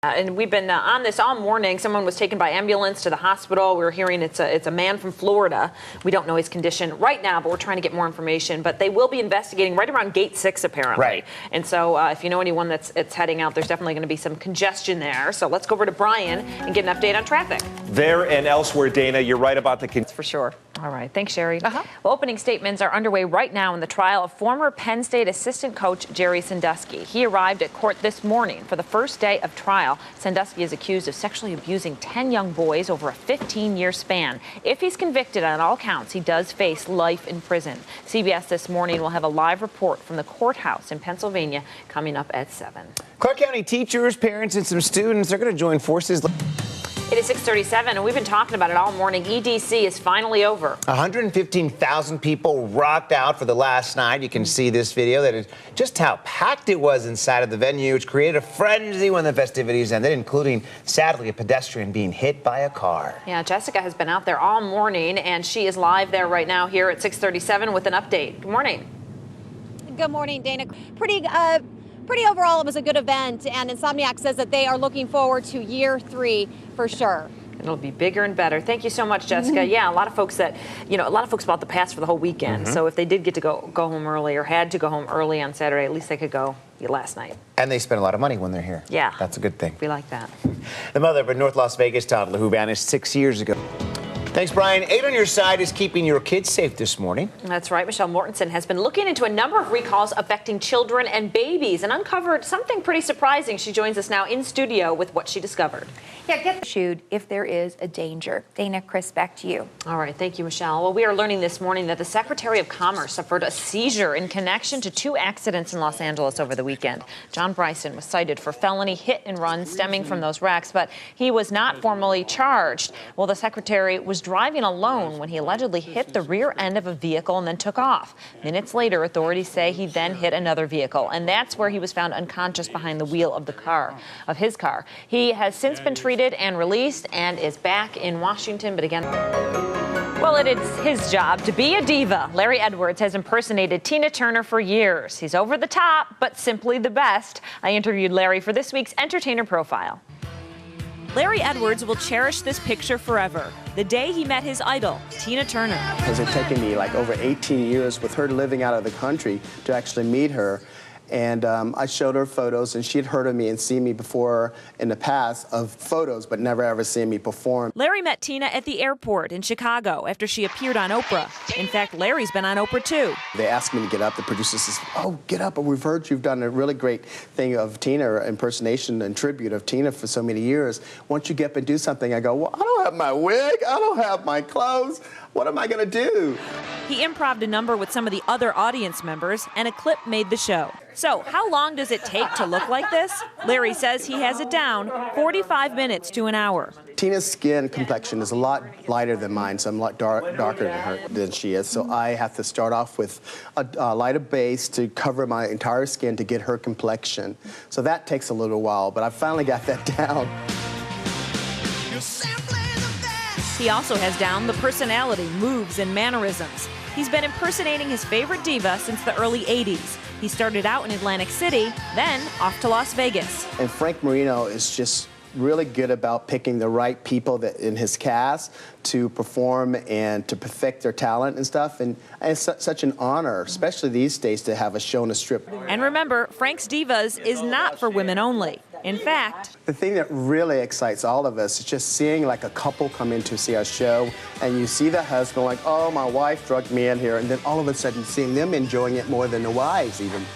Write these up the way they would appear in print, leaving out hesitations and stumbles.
And we've been on this all morning. Someone was taken by ambulance to the hospital. We were hearing it's a man from Florida. We don't know his condition right now, but we're trying to get more information. But they will be investigating right around Gate 6, apparently. Right. And so if you know anyone that's heading out, there's definitely going to be some congestion there. So let's go over to Brian and get an update on traffic. There and elsewhere, Dana, you're right about the For sure. All right. Thanks, Sherry. Well, opening statements are underway right now in the trial of former Penn State assistant coach Jerry Sandusky. He arrived at court this morning for the first day of trial. Sandusky is accused of sexually abusing 10 young boys over a 15-year span. If he's convicted on all counts, he does face life in prison. CBS This Morning will have a live report from the courthouse in Pennsylvania coming up at 7. Clark County teachers, parents, and some students are going to join forces. It is 6:37, and we've been talking about it all morning. EDC is finally over. 115,000 people rocked out for the last night. You can see this video that is just how packed it was inside of the venue, which created a frenzy when the festivities ended, including, sadly, a pedestrian being hit by a car. Yeah, Jessica has been out there all morning, and she is live there right now here at 6:37 with an update. Good morning. Good morning, Dana. Pretty overall, it was a good event, and Insomniac says that they are looking forward to year 3 for sure. It'll be bigger and better. Thank you so much, Jessica. Yeah, a lot of folks bought the pass for the whole weekend. So if they did get to go home early or had to go home early on Saturday, at least they could go last night. And they spend a lot of money when they're here. Yeah. That's a good thing. We like that. The mother of a North Las Vegas toddler who vanished 6 years ago. Thanks, Brian. 8 on Your Side is keeping your kids safe this morning. That's right. Michelle Mortensen has been looking into a number of recalls affecting children and babies and uncovered something pretty surprising. She joins us now in studio with what she discovered. Yeah, get issued if there is a danger. Dana, Chris, back to you. All right. Thank you, Michelle. Well, we are learning this morning that the Secretary of Commerce suffered a seizure in connection to 2 accidents in Los Angeles over the weekend. John Bryson was cited for felony hit and run stemming from those wrecks, but he was not formally charged. Well, the secretary was driving alone when he allegedly hit the rear end of a vehicle and then took off. Minutes later, authorities say he then hit another vehicle, and that's where he was found unconscious behind the wheel of his car. He has since been treated and released and is back in Washington, but again, well, it is his job to be a diva. Larry Edwards has impersonated Tina Turner for years. He's over the top, but simply the best. I interviewed Larry for this week's Entertainer Profile. Larry Edwards will cherish this picture forever. The day he met his idol, Tina Turner. Because it taken me like over 18 years with her living out of the country to actually meet her. And I showed her photos, and she had heard of me and seen me before in the past of photos, but never ever seen me perform. Larry met Tina at the airport in Chicago after she appeared on Oprah. In fact, Larry's been on Oprah too. They asked me to get up. The producer says, "Oh, get up. We've heard you've done a really great thing of Tina, impersonation and tribute of Tina for so many years. Once you get up and do something," I go, "Well, I don't have my wig. I don't have my clothes. What am I going to do?" He improv'd a number with some of the other audience members, and a clip made the show. So, how long does it take to look like this? Larry says he has it down 45 minutes to an hour. Tina's skin complexion is a lot lighter than mine, so I'm a lot darker than she is. So I have to start off with a lighter base to cover my entire skin to get her complexion. So that takes a little while, but I finally got that down. He also has down the personality, moves, and mannerisms. He's been impersonating his favorite diva since the early 80s. He started out in Atlantic City, then off to Las Vegas. And Frank Marino is just really good about picking the right people that in his cast to perform and to perfect their talent and stuff. And it's such an honor, especially these days, to have a show on a strip. And remember, Frank's Divas is not for women only. In fact, the thing that really excites all of us is just seeing like a couple come in to see our show, and you see the husband like, "Oh, my wife drugged me in here," and then all of a sudden seeing them enjoying it more than the wives even.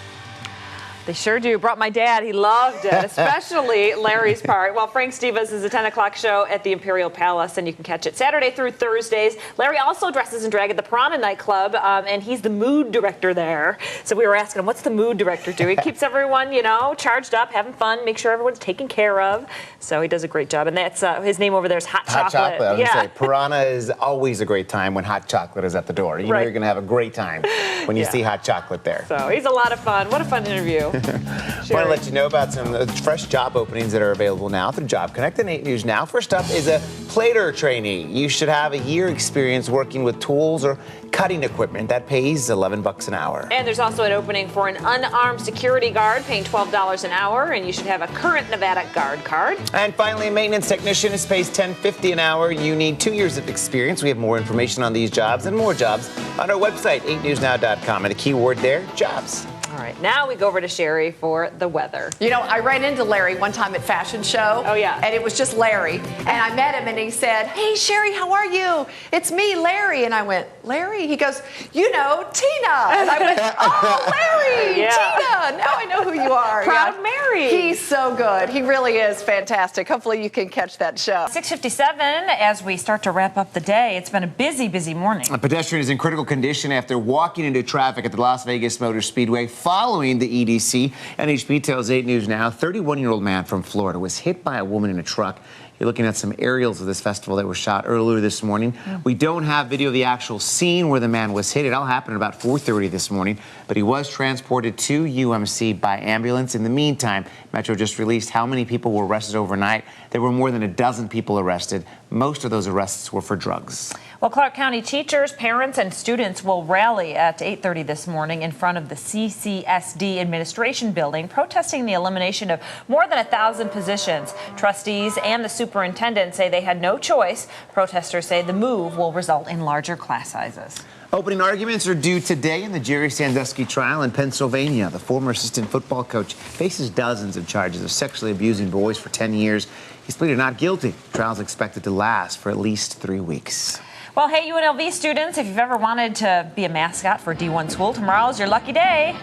They sure do. Brought my dad. He loved it, especially Larry's part. Well, Frank's Divas is a 10 o'clock show at the Imperial Palace, and you can catch it Saturday through Thursdays. Larry also dresses in drag at the Piranha nightclub, and he's the mood director there. So we were asking him, what's the mood director do? He keeps everyone, charged up, having fun, make sure everyone's taken care of. So he does a great job. And that's his name over there is Hot Chocolate. Hot Chocolate. I was going to say, Piranha is always a great time when Hot Chocolate is at the door. You know you're going to have a great time when you see Hot Chocolate there. So he's a lot of fun. What a fun interview. Want to let you know about some fresh job openings that are available now through Job Connect and 8 News Now. First up is a plater trainee. You should have a year experience working with tools or cutting equipment. That pays $11 an hour. And there's also an opening for an unarmed security guard paying $12 an hour, and you should have a current Nevada Guard card. And finally, a maintenance technician pays $10.50 an hour. You need 2 years of experience. We have more information on these jobs and more jobs on our website, 8newsnow.com. And the keyword there, jobs. All right, now we go over to Sherry for the weather. You know, I ran into Larry one time at fashion show. Oh, yeah. And it was just Larry. And I met him and he said, "Hey, Sherry, how are you? It's me, Larry." And I went, "Larry?" He goes, "You know, Tina." And I went, "Oh, Larry, Yeah. Tina. Now I know who you are." Proud Mary. He's so good. He really is fantastic. Hopefully you can catch that show. 6:57 as we start to wrap up the day. It's been a busy, busy morning. A pedestrian is in critical condition after walking into traffic at the Las Vegas Motor Speedway following the EDC. NHB tells 8 News Now, 31-year-old man from Florida was hit by a woman in a truck. You're looking at some aerials of this festival that were shot earlier this morning. We don't have video of the actual scene where the man was hit. It all happened at about 4:30 this morning, but he was transported to UMC by ambulance. In the meantime, Metro just released how many people were arrested overnight. There were more than a dozen people arrested. Most of those arrests were for drugs. Well, Clark County teachers, parents, and students will rally at 8:30 this morning in front of the CCSD administration building, protesting the elimination of more than 1,000 positions. Trustees and the superintendent say they had no choice. Protesters say the move will result in larger class sizes. Opening arguments are due today in the Jerry Sandusky trial in Pennsylvania. The former assistant football coach faces dozens of charges of sexually abusing boys for 10 years. He's pleaded not guilty. The trial's expected to last for at least 3 weeks. Well, hey, UNLV students, if you've ever wanted to be a mascot for D1 school, tomorrow's your lucky day.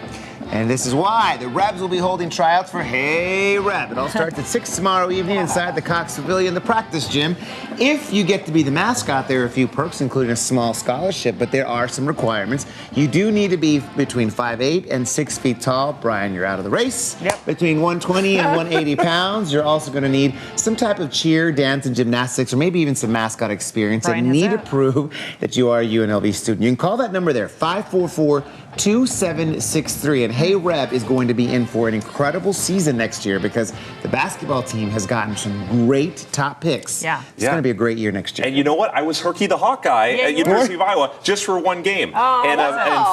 And this is why the Rebs will be holding tryouts for Hey Reb. It all starts at 6 tomorrow evening inside the Cox Pavilion, the practice gym. If you get to be the mascot, there are a few perks, including a small scholarship, but there are some requirements. You do need to be between 5'8" and 6 feet tall. Brian, you're out of the race. Yep. Between 120 and 180 pounds. You're also going to need some type of cheer, dance, and gymnastics, or maybe even some mascot experience. Brian And has need to that. prove that you are a UNLV student. You can call that number there, 544-2763. And Hey Reb is going to be in for an incredible season next year because the basketball team has gotten some great top picks. Yeah. It's going to be a great year next year. And you know what? I was Herky the Hawkeye Yeah, at you University of Iowa just for one game. And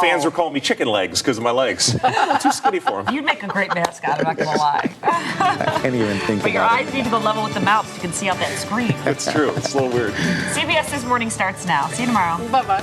fans were calling me chicken legs because of my legs. I'm too skinny for them. You'd make a great mascot, I'm not going to lie. I can't even think But your about it. eyes need to go level with the mouth so you can see out that screen. It's true. It's a little weird. CBS This Morning starts now. See you tomorrow. Bye-bye.